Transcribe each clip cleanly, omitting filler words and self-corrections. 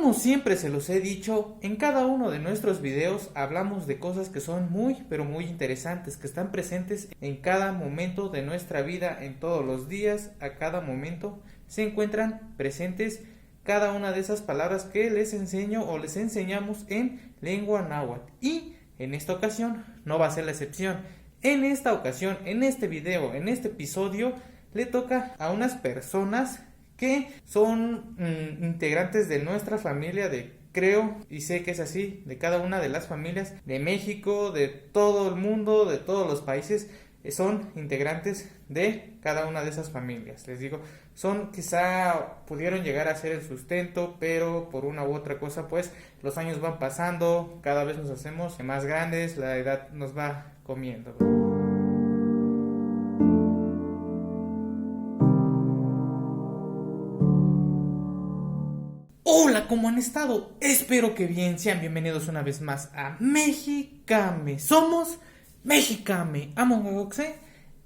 Como siempre se los he dicho, en cada uno de nuestros videos hablamos de cosas que son muy pero muy interesantes, que están presentes en cada momento de nuestra vida, en todos los días, a cada momento se encuentran presentes cada una de esas palabras que les enseño o les enseñamos en lengua náhuatl. Y en esta ocasión no va a ser la excepción. En esta ocasión, en este video, en este episodio, le toca a unas personas que son integrantes de nuestra familia, creo y sé que es así, de cada una de las familias de México, de todo el mundo, de todos los países, son integrantes de cada una de esas familias. Les digo, quizá pudieron llegar a ser el sustento, pero por una u otra cosa, pues los años van pasando, cada vez nos hacemos más grandes, la edad nos va comiendo. Hola, ¿cómo han estado? Espero que bien, sean bienvenidos una vez más a Mexicame. Somos Mexicame, Amongoxe.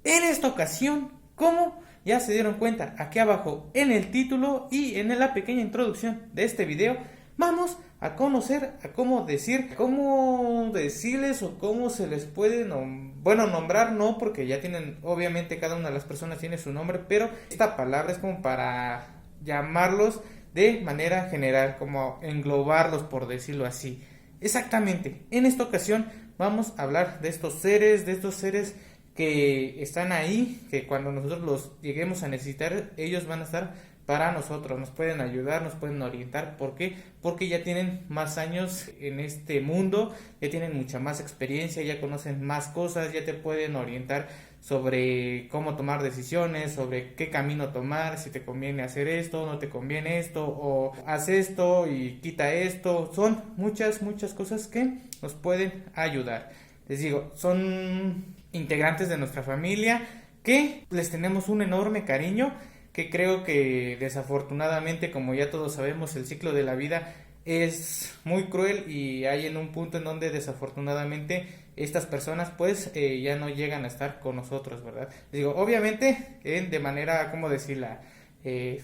En esta ocasión, como ya se dieron cuenta aquí abajo en el título y en la pequeña introducción de este video, vamos a conocer a cómo decirles o cómo se les puede nombrar, no, porque ya tienen, obviamente cada una de las personas tiene su nombre, pero esta palabra es como para llamarlos de manera general, como englobarlos, por decirlo así. Exactamente, en esta ocasión vamos a hablar de estos seres que están ahí, que cuando nosotros los lleguemos a necesitar, ellos van a estar para nosotros, nos pueden ayudar, nos pueden orientar. ¿Por qué? Porque ya tienen más años en este mundo, ya tienen mucha más experiencia, ya conocen más cosas, ya te pueden orientar sobre cómo tomar decisiones, sobre qué camino tomar, si te conviene hacer esto, no te conviene esto, o haz esto y quita esto. Son muchas cosas que nos pueden ayudar. Les digo, son integrantes de nuestra familia que les tenemos un enorme cariño, que creo que desafortunadamente, como ya todos sabemos, el ciclo de la vida es muy cruel y hay en un punto en donde desafortunadamente estas personas pues ya no llegan a estar con nosotros, ¿verdad? Digo, obviamente de manera, ¿cómo decirla?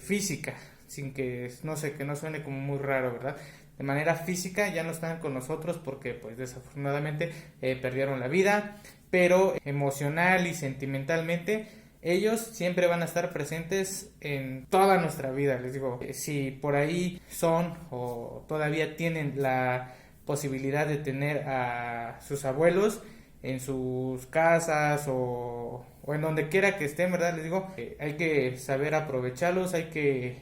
Física, sin que, no sé, que no suene como muy raro, ¿verdad? De manera física ya no están con nosotros porque pues desafortunadamente perdieron la vida, pero emocional y sentimentalmente ellos siempre van a estar presentes en toda nuestra vida. Les digo, si por ahí son o todavía tienen la posibilidad de tener a sus abuelos en sus casas o en donde quiera que estén, ¿verdad? Les digo, hay que saber aprovecharlos,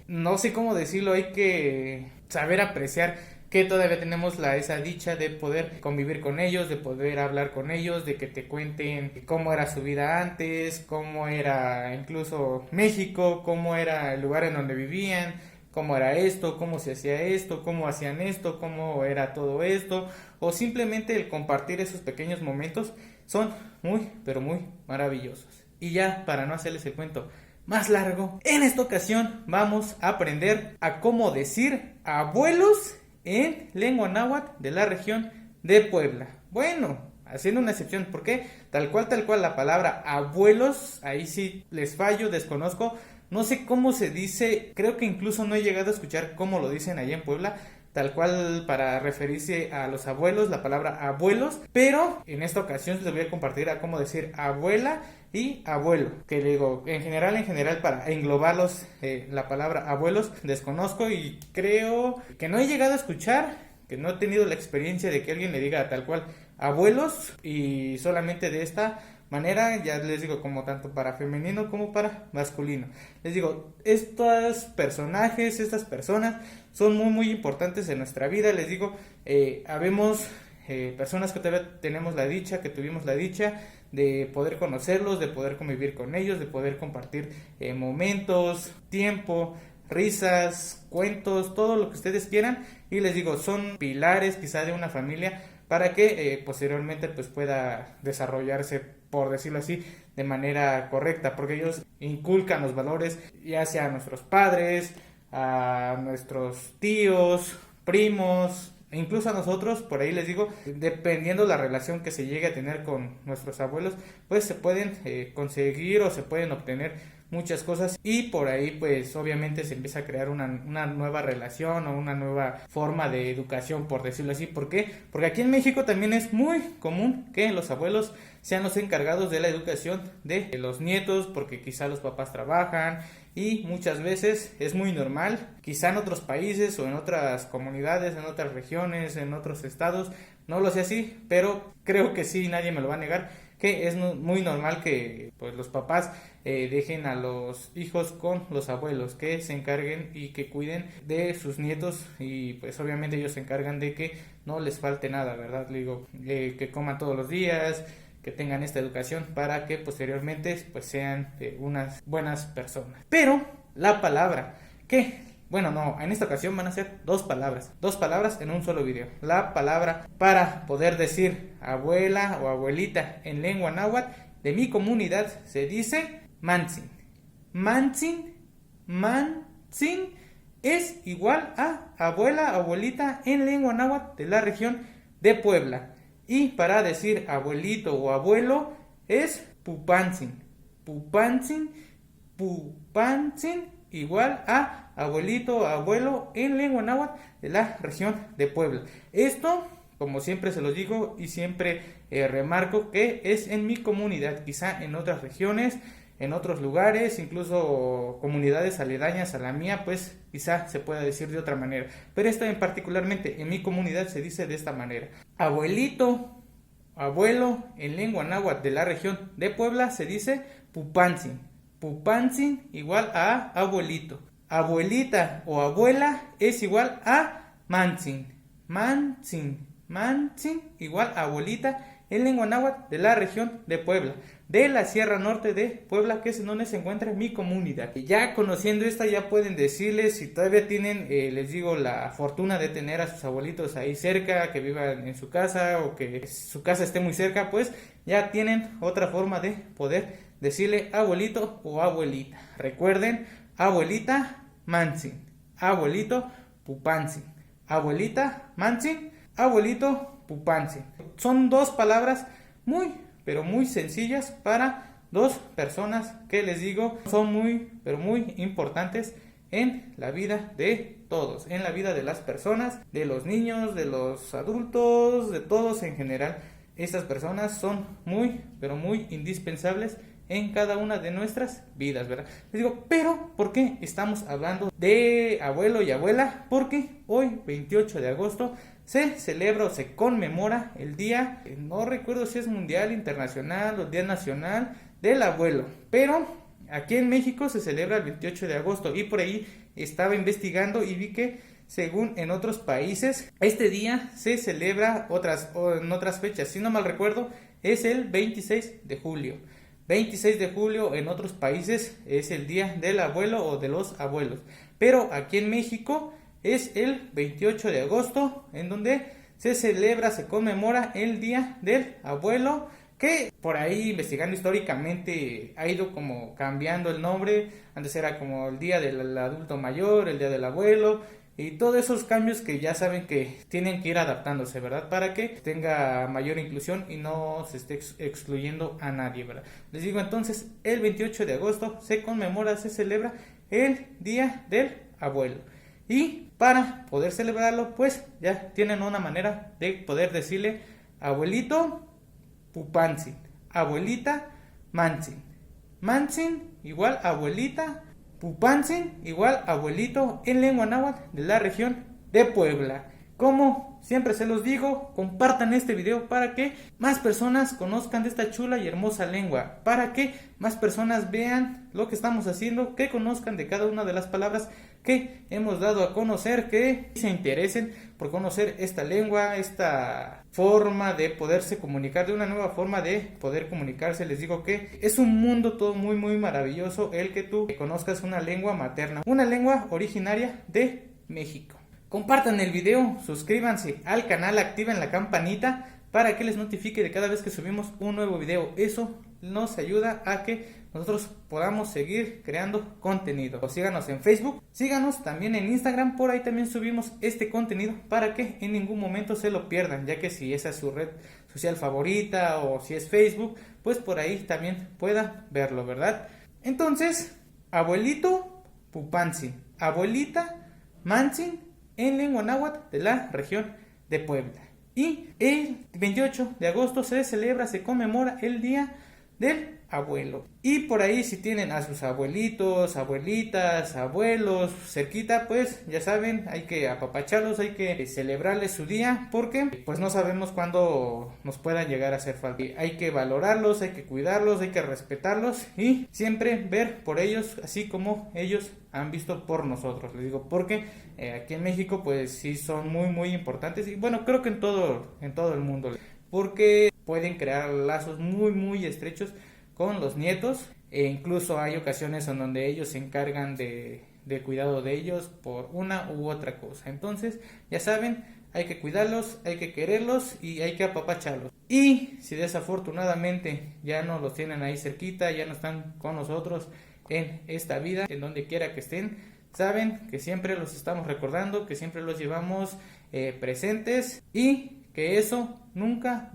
no sé cómo decirlo, hay que saber apreciar que todavía tenemos esa dicha de poder convivir con ellos, de poder hablar con ellos, de que te cuenten cómo era su vida antes, cómo era incluso México, cómo era el lugar en donde vivían, cómo era esto, cómo se hacía esto, cómo hacían esto, cómo era todo esto, o simplemente el compartir esos pequeños momentos son muy, pero muy maravillosos. Y ya, para no hacerles el cuento más largo, en esta ocasión vamos a aprender a cómo decir abuelos en lengua náhuatl de la región de Puebla. Bueno, haciendo una excepción, porque tal cual la palabra abuelos, ahí sí les fallo, desconozco, no sé cómo se dice, creo que incluso no he llegado a escuchar cómo lo dicen allá en Puebla, tal cual para referirse a los abuelos, la palabra abuelos, pero en esta ocasión les voy a compartir a cómo decir abuela y abuelo, que le digo, en general para englobarlos, la palabra abuelos desconozco y creo que no he llegado a escuchar, que no he tenido la experiencia de que alguien le diga tal cual abuelos y solamente de esta manera, ya les digo, como tanto para femenino como para masculino. Les digo, estos personajes, estas personas son muy importantes en nuestra vida. Les digo, habemos personas que todavía tenemos la dicha, que tuvimos la dicha de poder conocerlos, de poder convivir con ellos, de poder compartir momentos, tiempo, risas, cuentos, todo lo que ustedes quieran. Y les digo, son pilares quizá de una familia para que posteriormente pues pueda desarrollarse, por decirlo así, de manera correcta, porque ellos inculcan los valores ya sea a nuestros padres, a nuestros tíos, primos, e incluso a nosotros. Por ahí les digo, dependiendo la relación que se llegue a tener con nuestros abuelos, pues se pueden conseguir o se pueden obtener muchas cosas y por ahí pues obviamente se empieza a crear una nueva relación o una nueva forma de educación, por decirlo así. ¿Por qué? Porque aquí en México también es muy común que los abuelos sean los encargados de la educación de los nietos, porque quizá los papás trabajan y muchas veces es muy normal, quizá en otros países o en otras comunidades, en otras regiones, en otros estados, no lo sé así, pero creo que sí, nadie me lo va a negar, que es muy normal que pues los papás dejen a los hijos con los abuelos, que se encarguen y que cuiden de sus nietos y pues obviamente ellos se encargan de que no les falte nada, ¿verdad? Le digo, que coman todos los días, que tengan esta educación para que posteriormente pues sean unas buenas personas. Pero la palabra que, bueno, no, en esta ocasión van a ser dos palabras en un solo video. La palabra para poder decir abuela o abuelita en lengua náhuatl de mi comunidad se dice mantzin. Mantzin es igual a abuela, abuelita en lengua náhuatl de la región de Puebla. Y para decir abuelito o abuelo es pupantzin. Pupantzin igual a abuelito o abuelo en lengua náhuatl de la región de Puebla. Esto, como siempre se los digo y siempre remarco, que es en mi comunidad. Quizá en otras regiones, en otros lugares, incluso comunidades aledañas a la mía, pues quizá se pueda decir de otra manera. Pero esto en particularmente en mi comunidad se dice de esta manera. Abuelito, abuelo en lengua náhuatl de la región de Puebla se dice pupantzin. Pupantzin igual a abuelito. Abuelita o abuela es igual a mantzin. Mantzin igual a abuelita en lengua náhuatl de la región de Puebla, de la Sierra Norte de Puebla, que es en donde se encuentra mi comunidad. Y ya conociendo esta, ya pueden decirles, si todavía tienen, les digo, la fortuna de tener a sus abuelitos ahí cerca, que vivan en su casa o que su casa esté muy cerca, pues ya tienen otra forma de poder decirle abuelito o abuelita. Recuerden, abuelita mantzin, abuelito pupantzin, abuelita mantzin, abuelito pupantzin. Son dos palabras muy, pero muy sencillas para dos personas que les digo son muy, pero muy importantes en la vida de todos, en la vida de las personas, de los niños, de los adultos, de todos en general. Estas personas son muy, pero muy indispensables en cada una de nuestras vidas, ¿verdad? Les digo, pero ¿por qué estamos hablando de abuelo y abuela? Porque hoy, 28 de agosto, se celebra o se conmemora el día, no recuerdo si es mundial, internacional o día nacional del abuelo, pero aquí en México se celebra el 28 de agosto y por ahí estaba investigando y vi que según en otros países este día se celebra en otras fechas, si no mal recuerdo es el 26 de julio. 26 de julio en otros países es el día del abuelo o de los abuelos, pero aquí en México es el 28 de agosto, en donde se celebra, se conmemora el Día del Abuelo, que por ahí investigando históricamente ha ido como cambiando el nombre. Antes era como el Día del Adulto Mayor, el Día del Abuelo, y todos esos cambios que ya saben que tienen que ir adaptándose, ¿verdad? Para que tenga mayor inclusión y no se esté excluyendo a nadie, ¿verdad? Les digo entonces, el 28 de agosto se conmemora, se celebra el Día del Abuelo. Y para poder celebrarlo, pues ya tienen una manera de poder decirle abuelito pupantzin, abuelita mantzin. Mantzin igual abuelita, pupantzin igual abuelito en lengua náhuatl de la región de Puebla. Como siempre se los digo, compartan este video para que más personas conozcan de esta chula y hermosa lengua, para que más personas vean lo que estamos haciendo, que conozcan de cada una de las palabras que hemos dado a conocer, que se interesen por conocer esta lengua, esta forma de poderse comunicar, de una nueva forma de poder comunicarse. Les digo que es un mundo todo muy muy maravilloso el que tú conozcas una lengua materna, una lengua originaria de México. Compartan el video, suscríbanse al canal, activen la campanita para que les notifique de cada vez que subimos un nuevo video. Eso nos ayuda a que nosotros podamos seguir creando contenido. Síganos en Facebook, síganos también en Instagram, por ahí también subimos este contenido para que en ningún momento se lo pierdan, ya que si esa es su red social favorita o si es Facebook, pues por ahí también pueda verlo, ¿verdad? Entonces, abuelito, Pupantzin, abuelita, Mantzin, en lengua náhuatl de la región de Puebla. Y el 28 de agosto se conmemora el Día del Abuelo. Y por ahí, si tienen a sus abuelitos, abuelitas, abuelos cerquita, pues ya saben, hay que apapacharlos, hay que celebrarles su día, porque pues no sabemos cuándo nos puedan llegar a hacer falta. Hay que valorarlos, hay que cuidarlos, hay que respetarlos y siempre ver por ellos, así como ellos han visto por nosotros. Les digo, porque aquí en México pues sí son muy importantes, y bueno, creo que en todo el mundo, porque pueden crear lazos muy estrechos con los nietos, e incluso hay ocasiones en donde ellos se encargan de cuidado de ellos por una u otra cosa. Entonces, ya saben, hay que cuidarlos, hay que quererlos y hay que apapacharlos. Y si desafortunadamente ya no los tienen ahí cerquita, ya no están con nosotros en esta vida, en donde quiera que estén, saben que siempre los estamos recordando, que siempre los llevamos presentes, y que eso nunca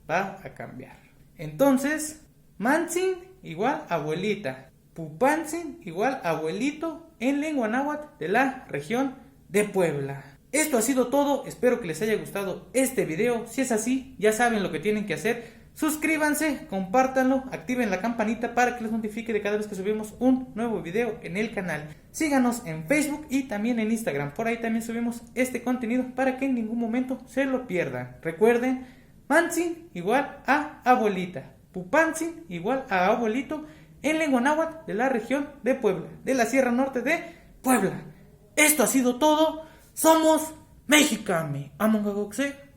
va a cambiar. Entonces, Mantzin igual abuelita, Pupantzin igual abuelito en lengua náhuatl de la región de Puebla. Esto ha sido todo, espero que les haya gustado este video. Si es así, ya saben lo que tienen que hacer. Suscríbanse, compártanlo, activen la campanita para que les notifique de cada vez que subimos un nuevo video en el canal. Síganos en Facebook y también en Instagram, por ahí también subimos este contenido para que en ningún momento se lo pierdan. Recuerden, Mantzin igual a abuelita, Pupantzin igual a abuelito en lengua náhuatl de la región de Puebla, de la Sierra Norte de Puebla. Esto ha sido todo, somos Mexicami, Amongagoxe.